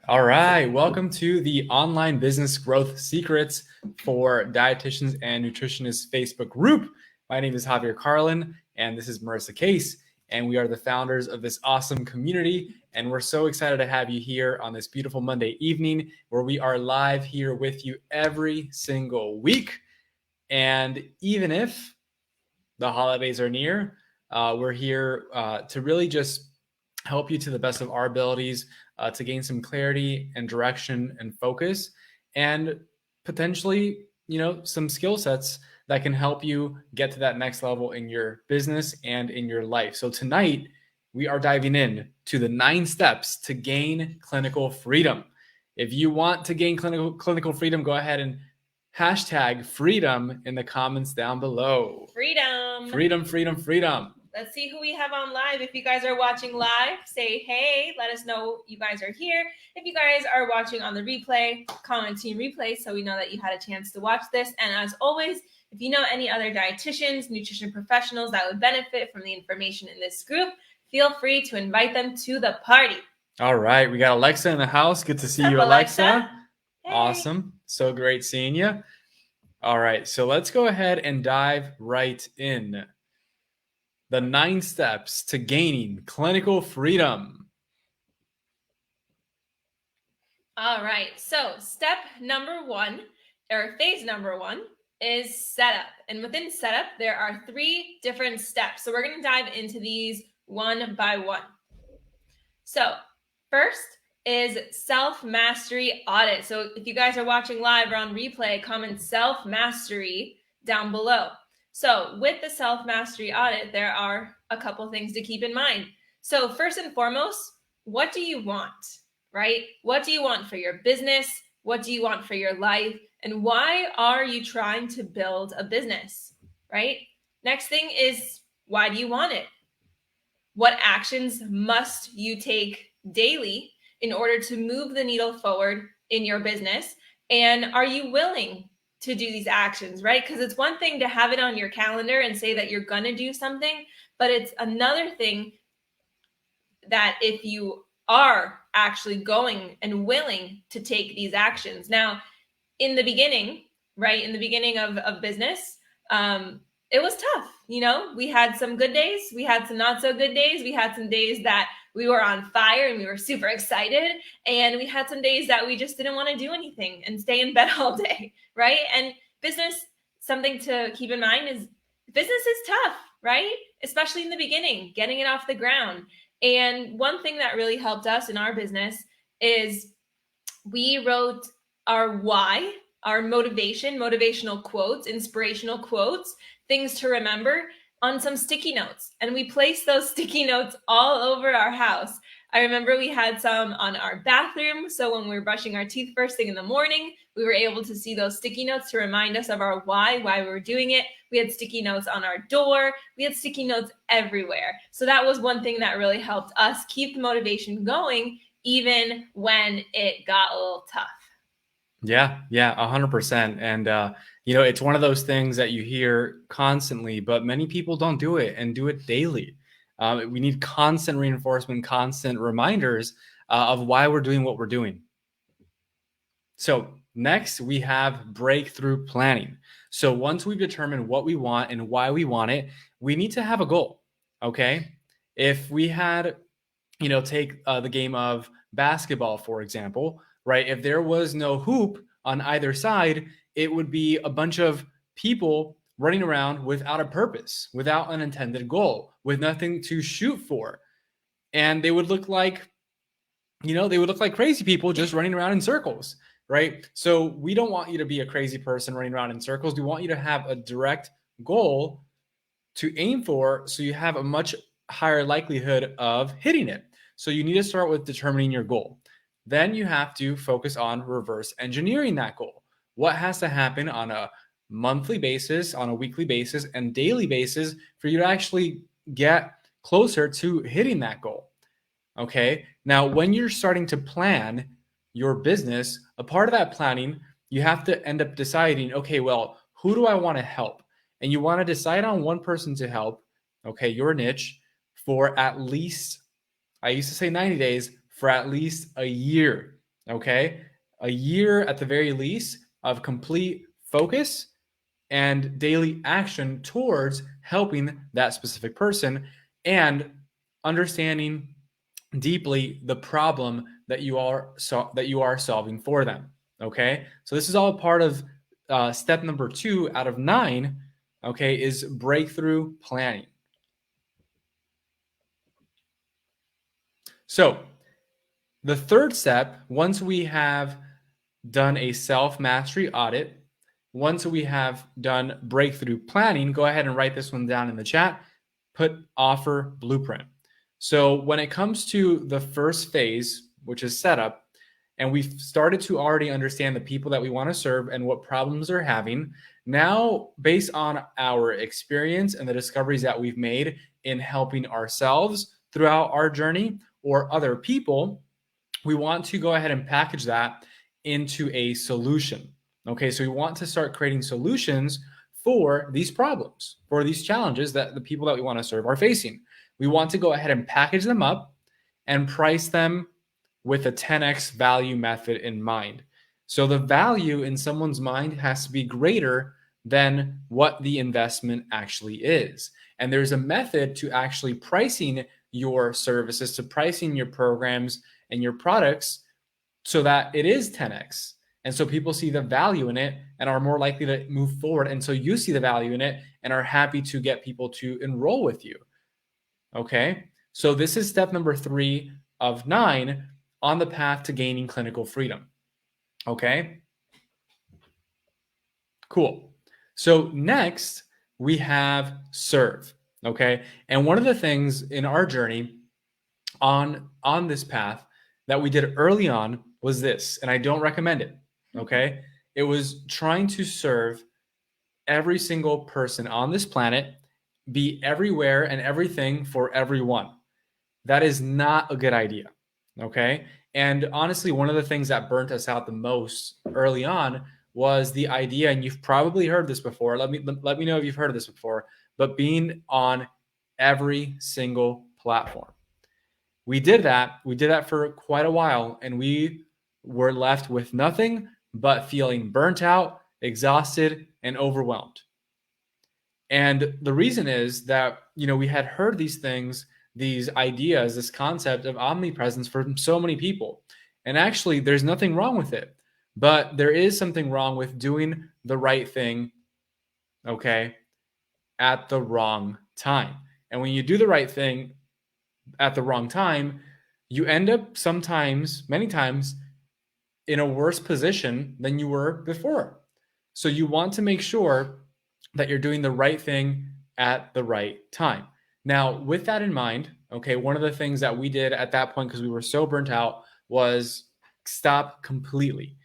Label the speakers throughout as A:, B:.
A: All right, welcome to the Online Business Growth Secrets for Dietitians and Nutritionists Facebook group. My name is Javier Carlin, and this is Marissa Case, and we are the founders of this awesome community. And we're so excited to have you here on this beautiful Monday evening, where we are live here with you every single week. And even if the holidays are near, we're here to really just help you to the best of our abilities to gain some clarity and direction and focus, and potentially, some skill sets that can help you get to that next level in your business and in your life. So tonight, we are diving in to the 9 steps to gain clinical freedom. If you want to gain clinical freedom, go ahead and hashtag freedom in the comments down below.
B: Freedom.
A: Freedom, freedom, freedom.
B: Let's see who we have on live. If you guys are watching live, say hey. Let us know you guys are here. If you guys are watching on the replay, comment team replay so we know that you had a chance to watch this. And as always, if you know any other dietitians, nutrition professionals that would benefit from the information in this group, feel free to invite them to the party.
A: All right. We got Alexa in the house. Good to see you, Alexa. Hey. Awesome. So great seeing you. All right. So let's go ahead and dive right in. The 9 steps to gaining clinical freedom.
B: All right. So step number 1, or phase number 1, is setup. And within setup, there are 3 different steps. So we're going to dive into these one by one. So first is self-mastery audit. So if you guys are watching live or on replay, comment self-mastery down below. So with the self-mastery audit, there are a couple things to keep in mind. So first and foremost, what do you want, right? What do you want for your business? What do you want for your life? And why are you trying to build a business, right? Next thing is, why do you want it? What actions must you take daily in order to move the needle forward in your business? And are you willing to do these actions, right? Because it's one thing to have it on your calendar and say that you're going to do something, but it's another thing that if you are actually going and willing to take these actions. Now, in the beginning, right, in the beginning of business, it was tough. We had some good days. We had some not so good days. We had some days that we were on fire and we were super excited. And we had some days that we just didn't want to do anything and stay in bed all day, right? And business, something to keep in mind is business is tough, right? Especially in the beginning, getting it off the ground. And one thing that really helped us in our business is we wrote our why, our motivational quotes, inspirational quotes, things to remember on some sticky notes. And we placed those sticky notes all over our house. I remember we had some on our bathroom. So when we were brushing our teeth first thing in the morning, we were able to see those sticky notes to remind us of our why we were doing it. We had sticky notes on our door. We had sticky notes everywhere. So that was one thing that really helped us keep the motivation going, even when it got a little tough.
A: Yeah, 100%. And, it's one of those things that you hear constantly, but many people don't do it and do it daily. We need constant reinforcement, constant reminders of why we're doing what we're doing. So next, we have breakthrough planning. So once we've determined what we want and why we want it, we need to have a goal, okay? If we had, take the game of basketball, for example, right? If there was no hoop on either side, it would be a bunch of people running around without a purpose, without an intended goal, with nothing to shoot for. And they would look like, crazy people just running around in circles, right? So we don't want you to be a crazy person running around in circles. We want you to have a direct goal to aim for, so you have a much higher likelihood of hitting it. So you need to start with determining your goal. Then you have to focus on reverse engineering that goal. What has to happen on a monthly basis, on a weekly basis, and daily basis for you to actually get closer to hitting that goal? Okay. Now, when you're starting to plan your business, a part of that planning, you have to end up deciding, okay, well, who do I want to help? And you want to decide on one person to help, okay, your niche, for at least, I used to say 90 days, for at least a year. Okay. A year at the very least of complete focus and daily action towards helping that specific person and understanding deeply the problem that you are solving for them. Okay, so this is all part of step number 2 out of 9. Okay, is breakthrough planning. So the third step, once we have done a self mastery audit, once we have done breakthrough planning, go ahead and write this one down in the chat. Put offer blueprint. So when it comes to the first phase, which is setup, and we've started to already understand the people that we want to serve and what problems they're having, now based on our experience and the discoveries that we've made in helping ourselves throughout our journey or other people, we want to go ahead and package that into a solution. Okay, so we want to start creating solutions for these problems, for these challenges that the people that we want to serve are facing. We want to go ahead and package them up and price them with a 10x value method in mind. So the value in someone's mind has to be greater than what the investment actually is. And there's a method to actually pricing your services, to pricing your programs and your products so that it is 10x. And so people see the value in it and are more likely to move forward. And so you see the value in it and are happy to get people to enroll with you. Okay. So this is step number 3 of 9 on the path to gaining clinical freedom. Okay. Cool. So next we have serve. Okay. And one of the things in our journey on this path that we did early on was this, and I don't recommend it. Okay. It was trying to serve every single person on this planet, be everywhere and everything for everyone. That is not a good idea. Okay. And honestly, one of the things that burnt us out the most early on was the idea, and you've probably heard this before. Let me know if you've heard of this before, but being on every single platform. We did that. We did that for quite a while, and we were left with nothing but feeling burnt out, exhausted, and overwhelmed. And the reason is that, we had heard these things, these ideas, this concept of omnipresence from so many people. And actually, there's nothing wrong with it. But there is something wrong with doing the right thing, okay, at the wrong time. And when you do the right thing at the wrong time, you end up sometimes, many times, in a worse position than you were before. So you want to make sure that you're doing the right thing at the right time. Now, with that in mind, okay, one of the things that we did at that point, because we were so burnt out, was stop completely.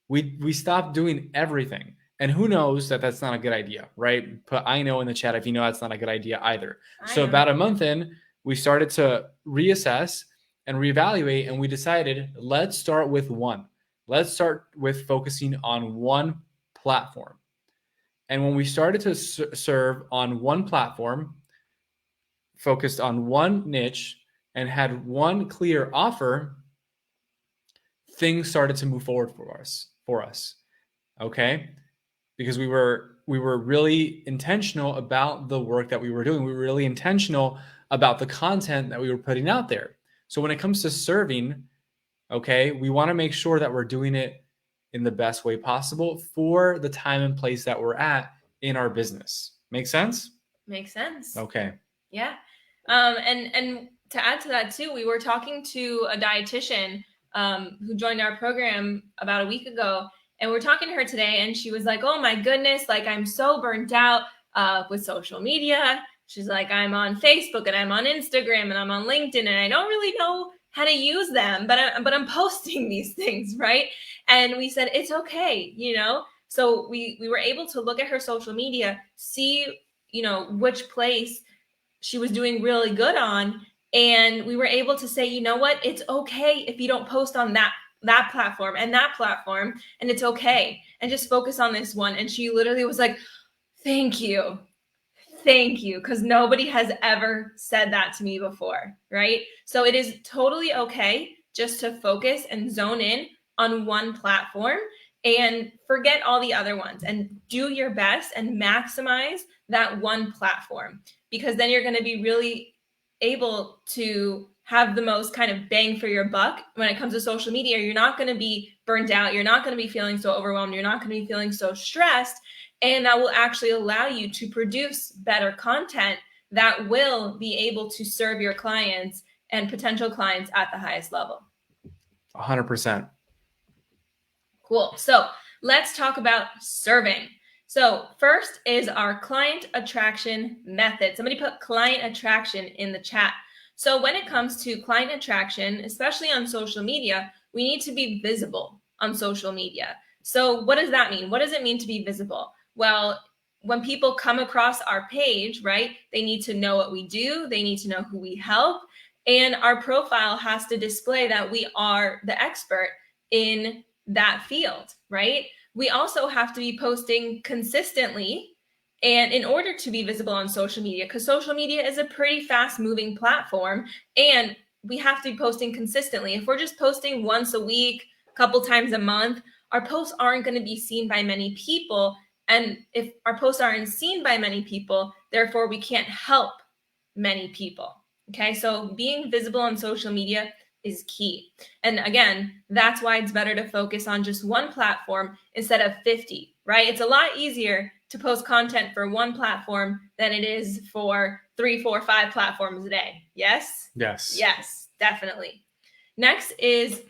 A: We stopped doing everything. And who knows that that's not a good idea, right? Put I know in the chat if you know that's not a good idea either. So about a month in, we started to reassess and reevaluate, and we decided, let's start with one. Let's start with focusing on one platform. And when we started to serve on one platform, focused on one niche, and had one clear offer, things started to move forward for us. Okay? Because we were really intentional about the work that we were doing. We were really intentional about the content that we were putting out there. So when it comes to serving, okay, we want to make sure that we're doing it in the best way possible for the time and place that we're at in our business. Make sense?
B: Makes sense.
A: Okay.
B: Yeah. And to add to that too, we were talking to a dietitian who joined our program about a week ago, and we're talking to her today, and she was like, oh my goodness, like I'm so burnt out with social media. She's like, I'm on Facebook and I'm on Instagram and I'm on LinkedIn, and I don't really know how to use them, but I'm posting these things, right? And we said, it's okay, So we were able to look at her social media, see, which place she was doing really good on. And we were able to say, you know what, it's okay if you don't post on that platform and that platform, and it's okay. And just focus on this one. And she literally was like, thank you. Because nobody has ever said that to me before, right? So it is totally okay just to focus and zone in on one platform and forget all the other ones and do your best and maximize that one platform, because then you're going to be really able to have the most kind of bang for your buck when it comes to social media. You're not going to be burnt out. You're not going to be feeling so overwhelmed. You're not going to be feeling so stressed. And that will actually allow you to produce better content that will be able to serve your clients and potential clients at the highest level.
A: 100%.
B: Cool. So let's talk about serving. So first is our client attraction method. Somebody put client attraction in the chat. So when it comes to client attraction, especially on social media, we need to be visible on social media. So what does that mean? What does it mean to be visible? Well, when people come across our page, right, they need to know what we do. They need to know who we help. And our profile has to display that we are the expert in that field, right? We also have to be posting consistently, and in order to be visible on social media, because social media is a pretty fast moving platform, and we have to be posting consistently. If we're just posting once a week, a couple times a month, our posts aren't going to be seen by many people. And if our posts aren't seen by many people, therefore we can't help many people. Okay, so being visible on social media is key. And again, that's why it's better to focus on just one platform instead of 50, right? It's a lot easier to post content for one platform than it is for 3, 4, 5 platforms a day. Yes?
A: Yes.
B: Yes, definitely. Next is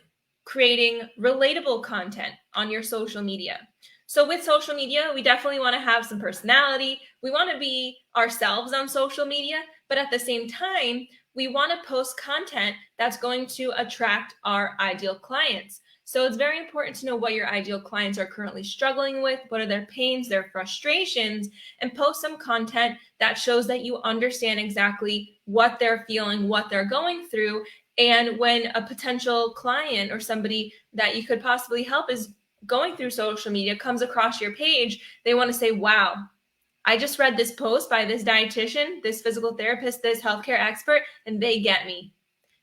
B: creating relatable content on your social media. So with social media, we definitely want to have some personality. We want to be ourselves on social media, but at the same time, we want to post content that's going to attract our ideal clients. So it's very important to know what your ideal clients are currently struggling with, what are their pains, their frustrations, and post some content that shows that you understand exactly what they're feeling, what they're going through. And when a potential client or somebody that you could possibly help is going through social media comes across your page, they want to say, wow, I just read this post by this dietitian, this physical therapist, this healthcare expert, and they get me.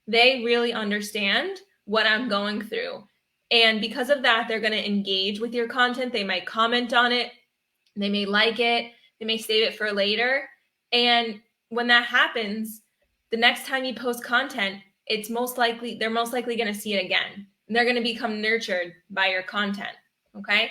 B: They really understand what I'm going through. And because of that, they're going to engage with your content. They might comment on it. They may like it. They may save it for later. And when that happens, the next time you post content, they're most likely going to see it again. And they're going to become nurtured by your content. Okay.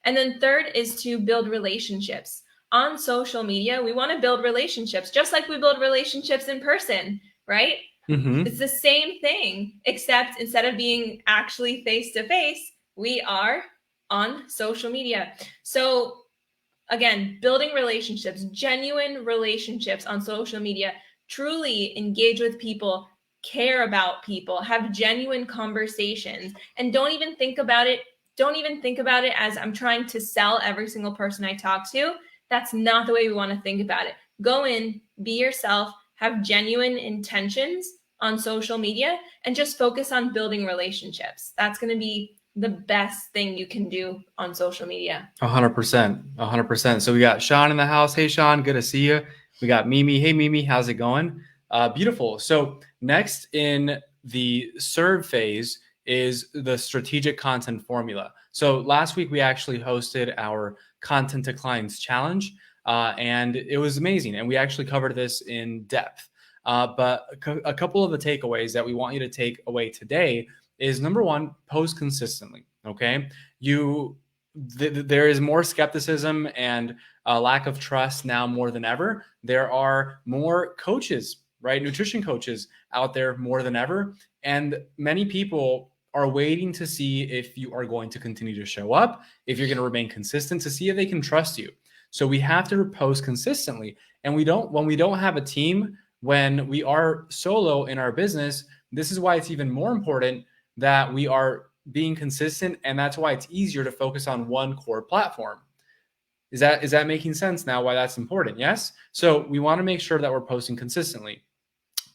B: And then third is to build relationships. On social media, we want to build relationships just like we build relationships in person, right?
A: Mm-hmm.
B: It's the same thing, except instead of being actually face to face, we are on social media. So again, building relationships, genuine relationships on social media, truly engage with people, care about people, have genuine conversations, and don't even think about it as I'm trying to sell every single person I talk to. That's not the way we want to think about it. Go in, be yourself, have genuine intentions on social media, and just focus on building relationships. That's going to be the best thing you can do on social media.
A: 100%. 100%. So we got Sean in the house. Hey, Sean, good to see you. We got Mimi. Hey, Mimi, how's it going? Beautiful. So next in the serve phase is the strategic content formula. So last week we actually hosted our content to clients challenge, and it was amazing. And we actually covered this in depth. But a couple of the takeaways that we want you to take away today is number one, post consistently. Okay. There is more skepticism and a lack of trust now more than ever. There are more coaches, right? Nutrition coaches out there more than ever. And many people are waiting to see if you are going to continue to show up, if you're going to remain consistent, to see if they can trust you. So we have to post consistently. And when we don't have a team, when we are solo in our business, this is why it's even more important that we are being consistent. And that's why it's easier to focus on one core platform. Is that making sense now why that's important? Yes. So we want to make sure that we're posting consistently.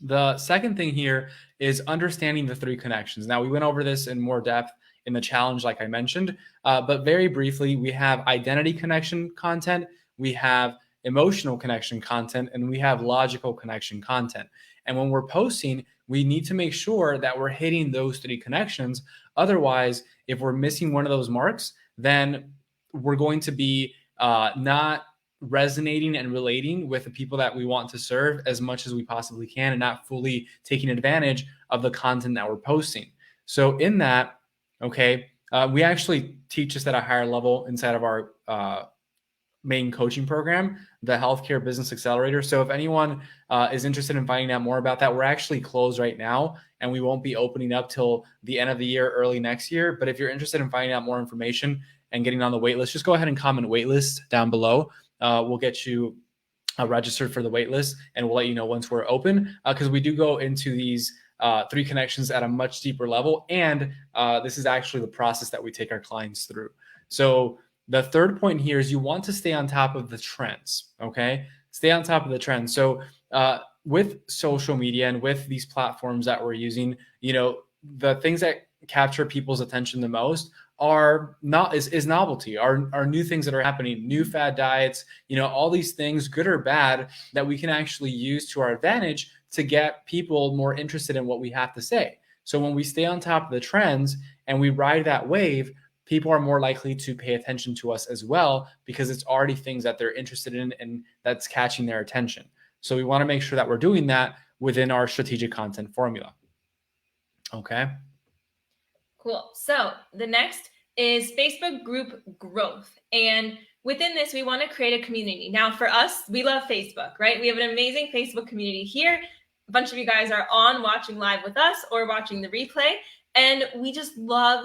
A: The second thing here is understanding the 3 connections. Now we went over this in more depth in the challenge, like I mentioned, but very briefly, we have identity connection content, we have emotional connection content, and we have logical connection content. And when we're posting, we need to make sure that we're hitting those 3 connections Otherwise, if we're missing one of those marks, then we're going to be not resonating and relating with the people that we want to serve as much as we possibly can, and not fully taking advantage of the content that we're posting. So in that, okay, we actually teach this at a higher level inside of our main coaching program, the Healthcare Business Accelerator. So if anyone is interested in finding out more about that, we're actually closed right now, and we won't be opening up till the end of the year, early next year. But if you're interested in finding out more information and getting on the wait list, just go ahead and comment waitlist down below. We'll get you registered for the wait list, and we'll let you know once we're open, because we do go into these 3 connections at a much deeper level. And this is actually the process that we take our clients through. So the third point here is you want to stay on top of the trends, okay? Stay on top of the trends. So with social media and with these platforms that we're using, the things that capture people's attention the most are is novelty, are new things that are happening, new fad diets, all these things, good or bad, that we can actually use to our advantage to get people more interested in what we have to say. So when we stay on top of the trends and we ride that wave, people are more likely to pay attention to us as well, because it's already things that they're interested in and that's catching their attention. So we want to make sure that we're doing that within our strategic content formula. Okay.
B: Cool. So the next is Facebook group growth. And within this, we want to create a community. Now, for us, we love Facebook, right? We have an amazing Facebook community here. A bunch of you guys are on watching live with us or watching the replay. And we just love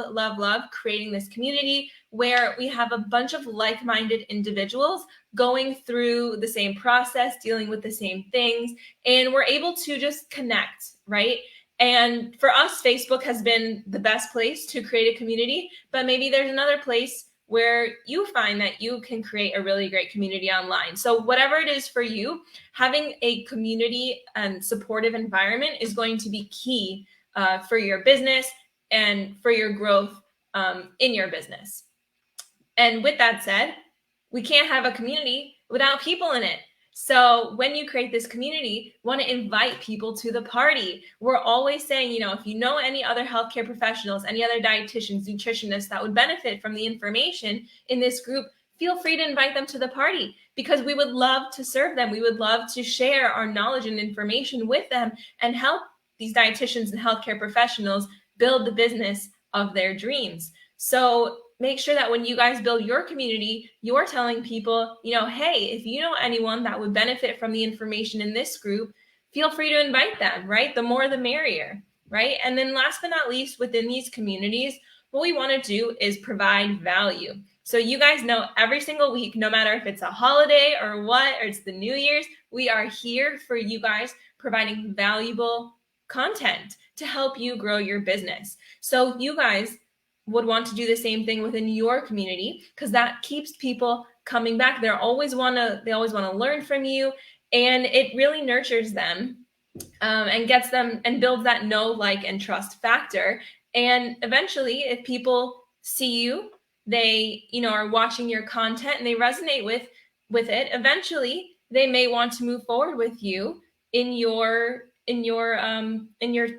B: creating this community where we have a bunch of like-minded individuals going through the same process, dealing with the same things, and we're able to just connect, right? And for us, Facebook has been the best place to create a community, but maybe there's another place where you find that you can create a really great community online. So whatever it is for you, having a community and supportive environment is going to be key for your business and for your growth in your business. And with that said, we can't have a community without people in it. So when you create this community, want to invite people to the party. We're always saying, if you know any other healthcare professionals, any other dietitians, nutritionists that would benefit from the information in this group, feel free to invite them to the party, because we would love to serve them. We would love to share our knowledge and information with them and help these dietitians and healthcare professionals build the business of their dreams. So make sure that when you guys build your community, you're telling people, hey, if you know anyone that would benefit from the information in this group, feel free to invite them, right? The more the merrier, right? And then last but not least, within these communities, what we want to do is provide value. So you guys know every single week, no matter if it's a holiday or what, or it's the New Year's, we are here for you guys, providing valuable content to help you grow your business. So you guys would want to do the same thing within your community, because that keeps people coming back. They always want to learn from you, and it really nurtures them and gets them and builds that know, like, and trust factor. And eventually, if people see you, they are watching your content and they resonate with it, eventually they may want to move forward with you in your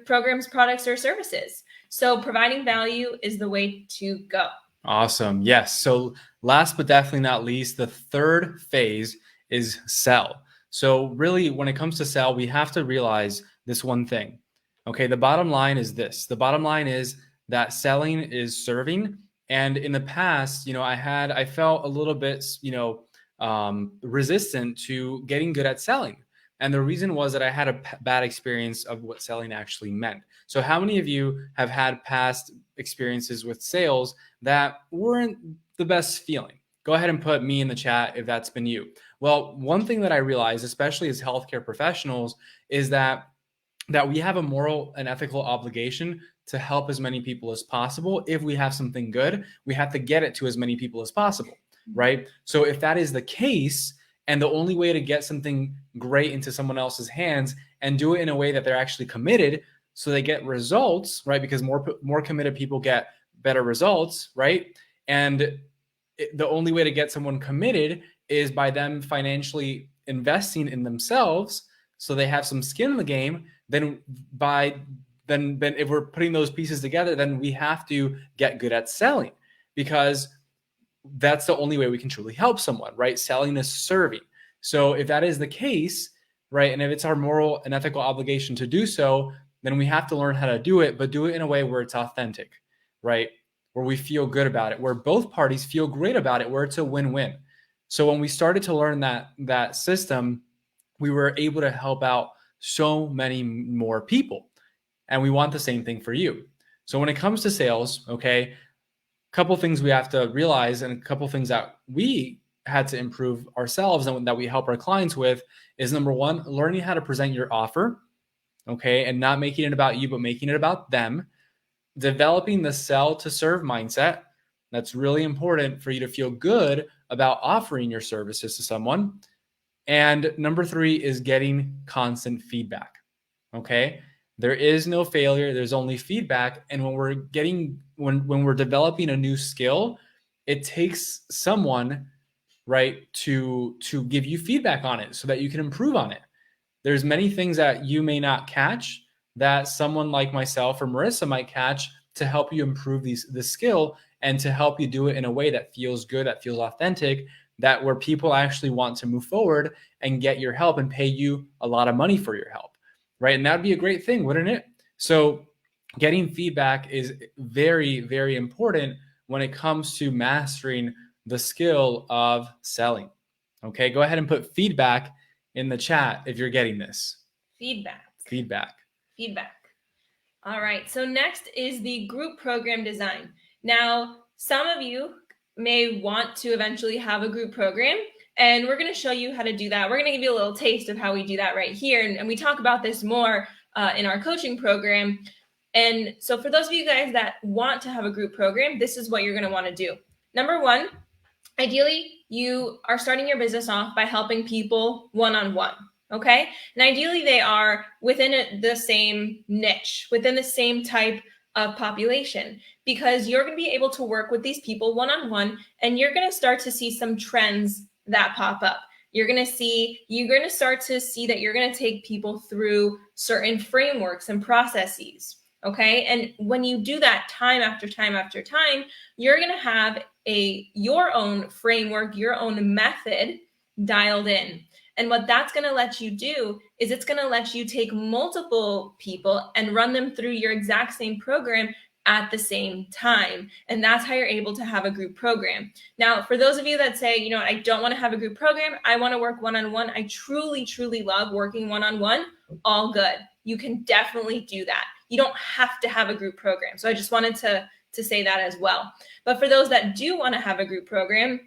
B: programs, products, or services. So providing value is the way to go.
A: Awesome. Yes. So last but definitely not least, the third phase is sell. So really, when it comes to sell, we have to realize this one thing. Okay. The bottom line is this. The bottom line is that selling is serving. And in the past, I felt a little bit, resistant to getting good at selling. And the reason was that I had a bad experience of what selling actually meant. So how many of you have had past experiences with sales that weren't the best feeling? Go ahead and put me in the chat if that's been you. Well, one thing that I realized, especially as healthcare professionals, is that we have a moral and ethical obligation to help as many people as possible. If we have something good, we have to get it to as many people as possible, right? So if that is the case, and the only way to get something great into someone else's hands and do it in a way that they're actually committed so they get results, right? Because more committed people get better results, right? And the only way to get someone committed is by them financially investing in themselves so they have some skin in the game. Then by then if we're putting those pieces together, then we have to get good at selling, because that's the only way we can truly help someone, right? Selling is serving. So if that is the case, right, and if it's our moral and ethical obligation to do so, then we have to learn how to do it, but do it in a way where it's authentic, right? Where we feel good about it, where both parties feel great about it, where it's a win-win. So when we started to learn that system, we were able to help out so many more people. And we want the same thing for you. So when it comes to sales, okay, a couple things we have to realize, and a couple things that we had to improve ourselves and that we help our clients with, is number one, learning how to present your offer, okay, and not making it about you, but making it about them. Developing the sell to serve mindset. That's really important for you to feel good about offering your services to someone. And number three is getting constant feedback. Okay. There is no failure. There's only feedback. And when we're developing a new skill, it takes someone, right, to give you feedback on it so that you can improve on it. There's many things that you may not catch that someone like myself or Marissa might catch to help you improve this skill, and to help you do it in a way that feels good, that feels authentic, that where people actually want to move forward and get your help and pay you a lot of money for your help, right? And that'd be a great thing, wouldn't it? So getting feedback is very, very important when it comes to mastering the skill of selling. Okay, go ahead and put feedback in the chat if you're getting this.
B: Feedback.
A: Feedback.
B: Feedback. All right. So next is the group program design. Now, some of you may want to eventually have a group program, and we're going to show you how to do that. We're going to give you a little taste of how we do that right here. And we talk about this more in our coaching program. And so for those of you guys that want to have a group program, this is what you're going to want to do. Number one, ideally, you are starting your business off by helping people one-on-one. Okay. And ideally they are within the same niche, within the same type of population, because you're going to be able to work with these people one-on-one, and you're going to start to see some trends that pop up. You're going to start to see that you're going to take people through certain frameworks and processes. Okay. And when you do that time after time after time, you're going to have your own framework, your own method dialed in. And what that's going to let you do is it's going to let you take multiple people and run them through your exact same program at the same time. And that's how you're able to have a group program. Now, for those of you that say, I don't want to have a group program, I want to work one-on-one, I truly, truly love working one-on-one, all good. You can definitely do that. You don't have to have a group program. So I just wanted to say that as well. But for those that do want to have a group program,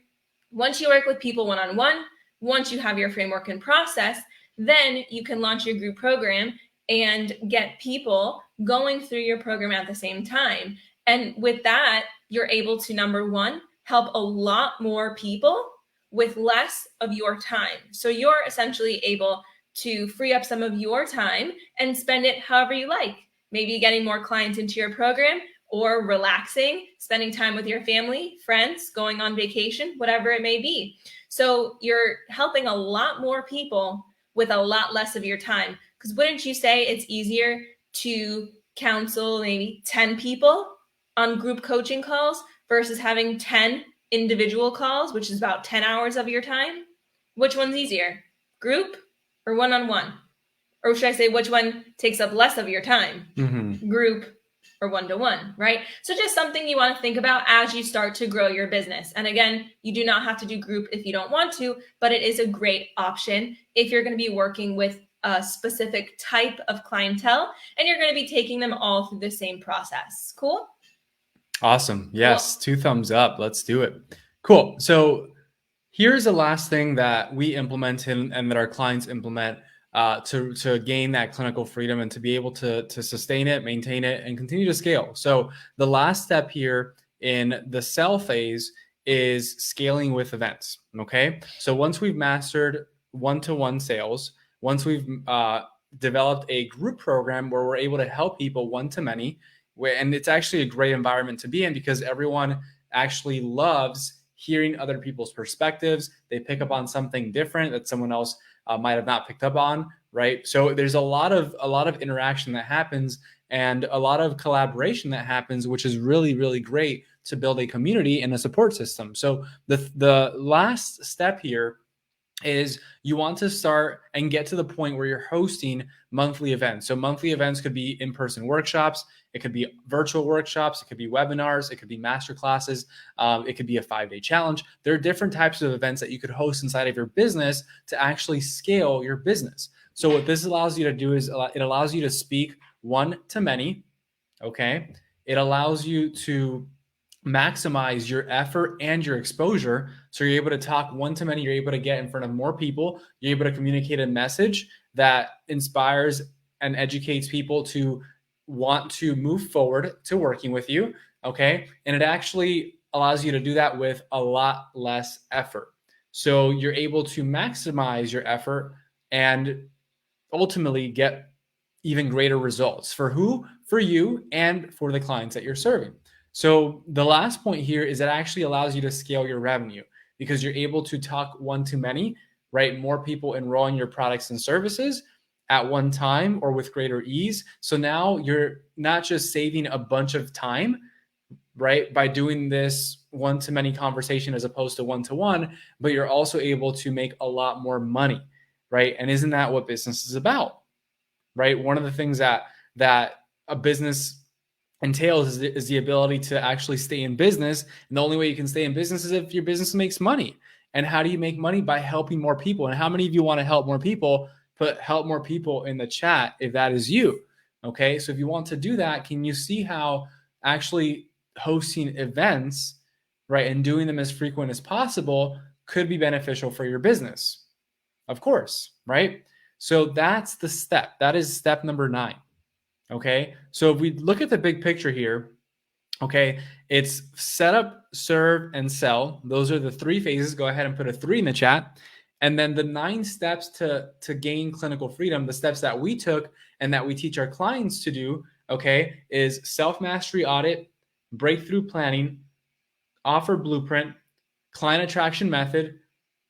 B: once you work with people one-on-one, once you have your framework and process, then you can launch your group program and get people going through your program at the same time. And with that, you're able to, number one, help a lot more people with less of your time. So you're essentially able to free up some of your time and spend it however you like. Maybe getting more clients into your program, or relaxing, spending time with your family, friends, going on vacation, whatever it may be. So you're helping a lot more people with a lot less of your time. Because wouldn't you say it's easier to counsel maybe 10 people on group coaching calls versus having 10 individual calls, which is about 10 hours of your time? Which one's easier, group or one-on-one? Or should I say, which one takes up less of your time, group or one-to-one, right? So just something you want to think about as you start to grow your business. And again, you do not have to do group if you don't want to, but it is a great option if you're going to be working with a specific type of clientele and you're going to be taking them all through the same process. Cool?
A: Awesome. Yes. Cool. 2 thumbs up. Let's do it. Cool. So here's the last thing that we implement and that our clients implement to gain that clinical freedom and to be able to sustain it, maintain it, and continue to scale. So the last step here in the sell phase is scaling with events. Okay. So once we've mastered one-to-one sales, once we've developed a group program where we're able to help people one-to-many, and it's actually a great environment to be in because everyone actually loves hearing other people's perspectives. They pick up on something different that someone else might have not picked up on, right? So there's a lot of interaction that happens and a lot of collaboration that happens, which is really, really great to build a community and a support system. So the last step here is you want to start and get to the point where you're hosting monthly events. So monthly events could be in-person workshops, it could be virtual workshops, it could be webinars, it could be master classes, it could be a 5-day challenge. There are different types of events that you could host inside of your business to actually scale your business. So what this allows you to do is it allows you to speak one to many, okay? It allows you to maximize your effort and your exposure. So you're able to talk one to many, you're able to get in front of more people, you're able to communicate a message that inspires and educates people to want to move forward to working with you. Okay. And it actually allows you to do that with a lot less effort. So you're able to maximize your effort and ultimately get even greater results for who? For you and for the clients that you're serving. So the last point here is that actually allows you to scale your revenue because you're able to talk one to many, right? More people enrolling your products and services at one time or with greater ease. So now you're not just saving a bunch of time, right, by doing this one to many conversation as opposed to one to one, but you're also able to make a lot more money, right? And isn't that what business is about? Right? One of the things that a business entails is the ability to actually stay in business. And the only way you can stay in business is if your business makes money. And how do you make money? By helping more people. And how many of you want to help more people? Put help more people in the chat if that is you. Okay. So if you want to do that, can you see how actually hosting events, right, and doing them as frequent as possible could be beneficial for your business? Of course, right? So that's the step. That is step number 9. Okay. So if we look at the big picture here, okay, it's set up, serve, and sell. Those are the 3 phases. Go ahead and put a 3 in the chat. And then the 9 steps to gain clinical freedom, the steps that we took and that we teach our clients to do, okay, is self-mastery audit, breakthrough planning, offer blueprint, client attraction method,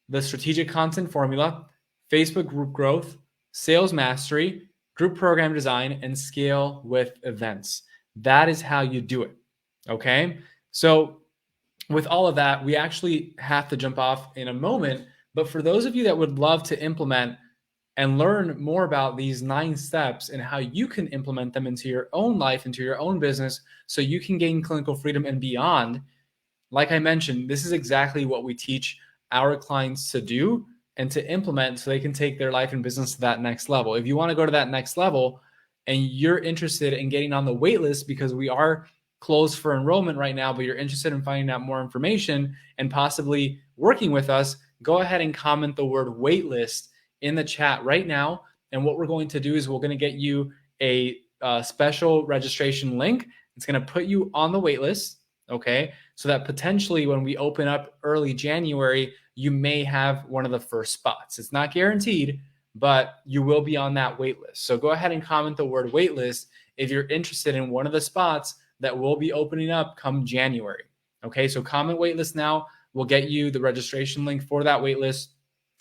A: the strategic content formula, Facebook group growth, sales mastery, group program design, and scale with events. That is how you do it. Okay. So with all of that, we actually have to jump off in a moment. But for those of you that would love to implement and learn more about these 9 steps and how you can implement them into your own life, into your own business, so you can gain clinical freedom and beyond, like I mentioned, this is exactly what we teach our clients to do and to implement so they can take their life and business to that next level. If you want to go to that next level and you're interested in getting on the wait list because we are closed for enrollment right now, but you're interested in finding out more information and possibly working with us, go ahead and comment the word waitlist in the chat right now. And what we're going to do is we're going to get you a special registration link. It's going to put you on the wait list. Okay. So that potentially when we open up early January, you may have one of the first spots. It's not guaranteed, but you will be on that wait list. So go ahead and comment the word wait list if you're interested in one of the spots that will be opening up come January. Okay. So comment wait list now. We'll get you the registration link for that wait list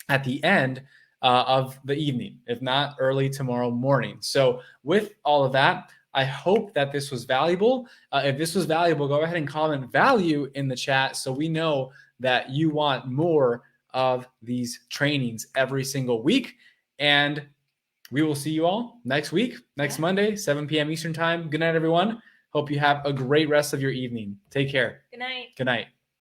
A: at the end of the evening, if not early tomorrow morning. So with all of that, I hope that this was valuable. If this was valuable, go ahead and comment value in the chat so we know that you want more of these trainings every single week. And we will see you all next week, next Monday, 7 p.m. Eastern time. Good night, everyone. Hope you have a great rest of your evening. Take care.
B: Good night.
A: Good night.